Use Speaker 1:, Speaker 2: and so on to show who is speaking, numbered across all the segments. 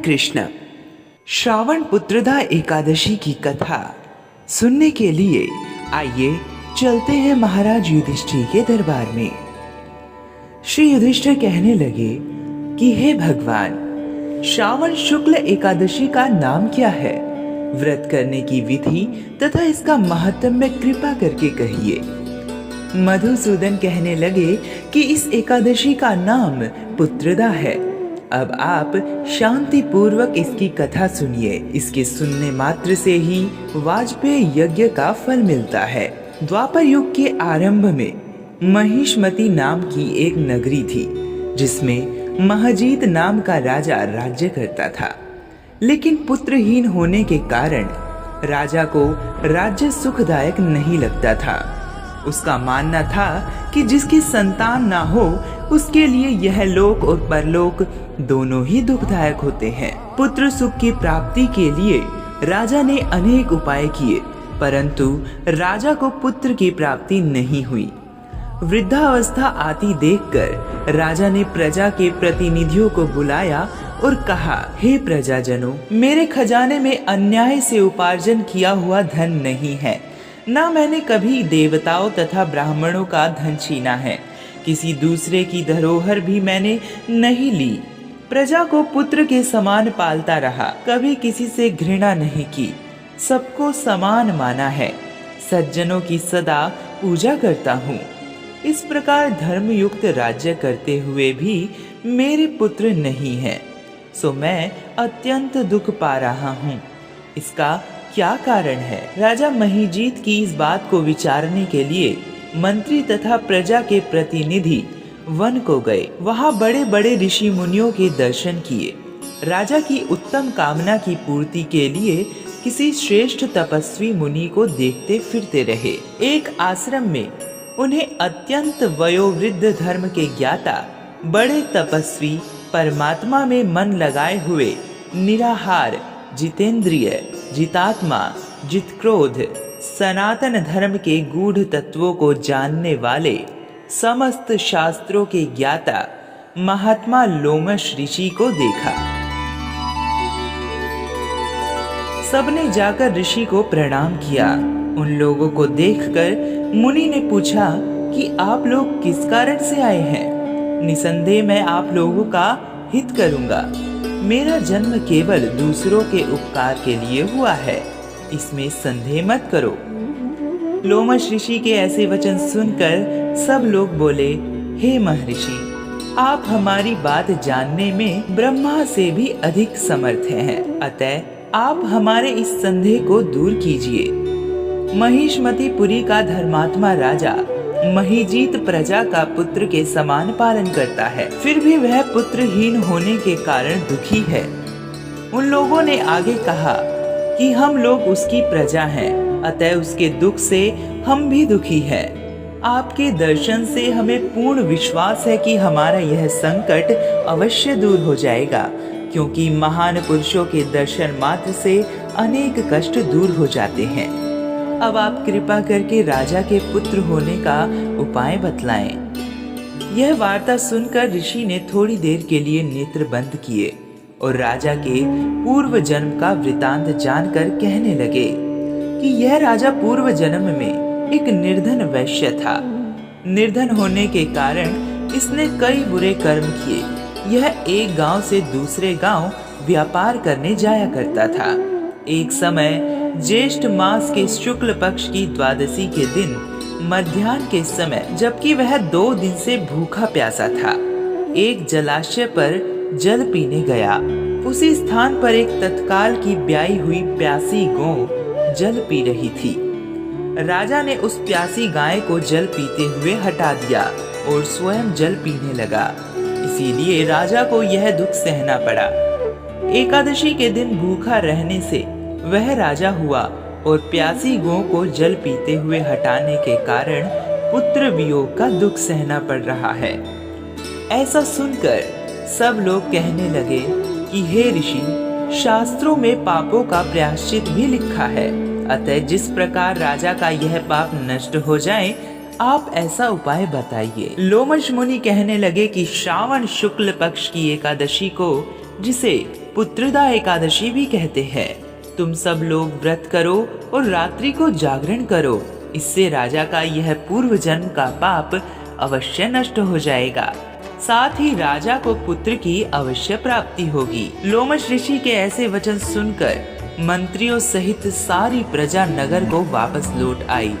Speaker 1: कृष्ण। श्रावण पुत्रदा एकादशी की कथा सुनने के लिए आइए चलते हैं महाराज युधिष्ठिर के दरबार में। श्री युधिष्ठिर कहने लगे कि हे भगवान, श्रावण शुक्ल एकादशी का नाम क्या है? व्रत करने की विधि तथा इसका महात्म्य कृपा करके कहिए। मधुसूदन कहने लगे कि इस एकादशी का नाम पुत्रदा है। अब आप शांति पूर्वक इसकी कथा सुनिए। इसके सुनने मात्र से ही वाजपेय यज्ञ का फल मिलता है। द्वापर युग के आरंभ में महिष्मती नाम की एक नगरी थी, जिसमें महजीत नाम का राजा राज्य करता था। लेकिन पुत्रहीन होने के कारण राजा को राज्य सुखदायक नहीं लगता था। उसका मानना था कि जिसकी संतान ना हो उसके लिए यह लोक और परलोक दोनों ही दुखदायक होते हैं। पुत्र सुख की प्राप्ति के लिए राजा ने अनेक उपाय किए, परंतु राजा को पुत्र की प्राप्ति नहीं हुई। वृद्धावस्था आती देखकर राजा ने प्रजा के प्रतिनिधियों को बुलाया और कहा, हे प्रजाजनों, मेरे खजाने में अन्याय से उपार्जन किया हुआ धन नहीं है, ना मैंने कभी देवताओं तथा ब्राह्मणों का धन छीना है। किसी दूसरे की धरोहर भी मैंने नहीं ली। प्रजा को पुत्र के समान पालता रहा, कभी किसी से घृणा नहीं की, सबको समान माना है। सज्जनों की सदा पूजा करता हूँ। इस प्रकार धर्मयुक्त राज्य करते हुए भी मेरे पुत्र नहीं है, सो मैं अत्यंत दुख पा रहा हूँ। इसका क्या कारण है? राजा महिजीत की इस बात को विचारने के लिए मंत्री तथा प्रजा के प्रतिनिधि वन को गए। वहाँ बड़े बड़े ऋषि मुनियों के दर्शन किए। राजा की उत्तम कामना की पूर्ति के लिए किसी श्रेष्ठ तपस्वी मुनि को देखते फिरते रहे। एक आश्रम में उन्हें अत्यंत वयोवृद्ध धर्म के ज्ञाता बड़े तपस्वी, परमात्मा में मन लगाए हुए, निराहार, जितेंद्रिय, जितात्मा, जितक्रोध, सनातन धर्म के गूढ़ तत्वों को जानने वाले, समस्त शास्त्रों के ज्ञाता महात्मा लोमश ऋषि को देखा। सबने जाकर ऋषि को प्रणाम किया। उन लोगों को देखकर मुनि ने पूछा कि आप लोग किस कारण से आए हैं? निसंदेह मैं आप लोगों का हित करूंगा। मेरा जन्म केवल दूसरों के उपकार के लिए हुआ है, इसमें संदेह मत करो। लोमश ऋषि के ऐसे वचन सुनकर सब लोग बोले, हे महर्षि, आप हमारी बात जानने में ब्रह्मा से भी अधिक समर्थ हैं, अतः आप हमारे इस संदेह को दूर कीजिए। महिष्मतीपुरी का धर्मात्मा राजा महिजीत प्रजा का पुत्र के समान पालन करता है, फिर भी वह पुत्रहीन होने के कारण दुखी है। उन लोगों ने आगे कहा कि हम लोग उसकी प्रजा हैं, अतः उसके दुख से हम भी दुखी हैं। आपके दर्शन से हमें पूर्ण विश्वास है कि हमारा यह संकट अवश्य दूर हो जाएगा, क्योंकि महान पुरुषों के दर्शन मात्र से अनेक कष्ट दूर हो जाते हैं। अब आप कृपा करके राजा के पुत्र होने का उपाय बतलाएं। यह वार्ता सुनकर ऋषि ने थोड़ी देर के लिए नेत्र बंद किए और राजा के पूर्व जन्म का वृतांत जानकर कहने लगे कि यह राजा पूर्व जन्म में एक निर्धन वैश्य था। निर्धन होने के कारण इसने कई बुरे कर्म किए। यह एक गांव से दूसरे गांव व्यापार करने जाया करता था। एक समय ज्येष्ठ मास के शुक्ल पक्ष की द्वादशी के दिन मध्याह्न के समय, जबकि वह 2 दिन से भूखा प्यासा था, एक जलाशय पर जल पीने गया। उसी स्थान पर एक तत्काल की ब्याई हुई प्यासी गौ जल पी रही थी। राजा ने उस प्यासी गाय को जल पीते हुए हटा दिया और स्वयं जल पीने लगा। इसीलिए राजा को यह दुख सहना पड़ा। एकादशी के दिन भूखा रहने से वह राजा हुआ और प्यासी गौ को जल पीते हुए हटाने के कारण पुत्र वियोग का दुख सहना पड़ रहा है। ऐसा सुनकर सब लोग कहने लगे कि हे ऋषि, शास्त्रों में पापों का प्रायश्चित भी लिखा है, अतः जिस प्रकार राजा का यह पाप नष्ट हो जाए, आप ऐसा उपाय बताइए। लोमश मुनि कहने लगे कि श्रावण शुक्ल पक्ष की एकादशी को, जिसे पुत्रदा एकादशी भी कहते हैं। तुम सब लोग व्रत करो और रात्रि को जागरण करो, इससे राजा का यह पूर्व जन्म का पाप अवश्य नष्ट हो जाएगा। साथ ही राजा को पुत्र की अवश्य प्राप्ति होगी। लोमश ऋषि के ऐसे वचन सुनकर मंत्रियों सहित सारी प्रजा नगर को वापस लौट आई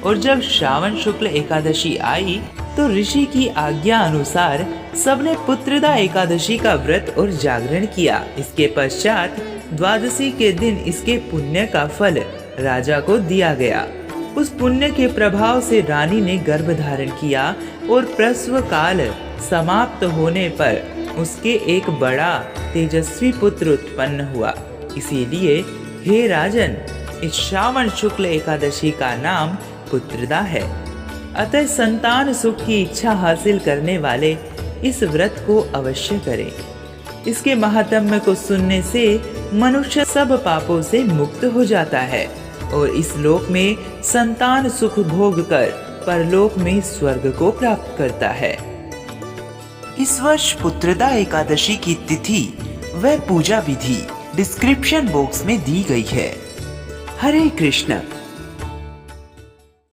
Speaker 1: और जब श्रावण शुक्ल एकादशी आई तो ऋषि की आज्ञा अनुसार सबने पुत्रदा एकादशी का व्रत और जागरण किया। इसके पश्चात द्वादशी के दिन इसके पुण्य का फल राजा को दिया गया। उस पुण्य के प्रभाव से रानी ने गर्भ धारण किया और प्रसव काल समाप्त होने पर उसके एक बड़ा तेजस्वी पुत्र उत्पन्न हुआ। इसीलिए हे राजन, इस श्रावण शुक्ल एकादशी का नाम पुत्रदा है। अतः संतान सुख की इच्छा हासिल करने वाले इस व्रत को अवश्य करें। इसके महात्म्य को सुनने से मनुष्य सब पापों से मुक्त हो जाता है और इस लोक में संतान सुख भोग कर परलोक में स्वर्ग को प्राप्त करता है। इस वर्ष पुत्रदा एकादशी की तिथि व पूजा विधि डिस्क्रिप्शन बॉक्स में दी गई है। हरे कृष्ण।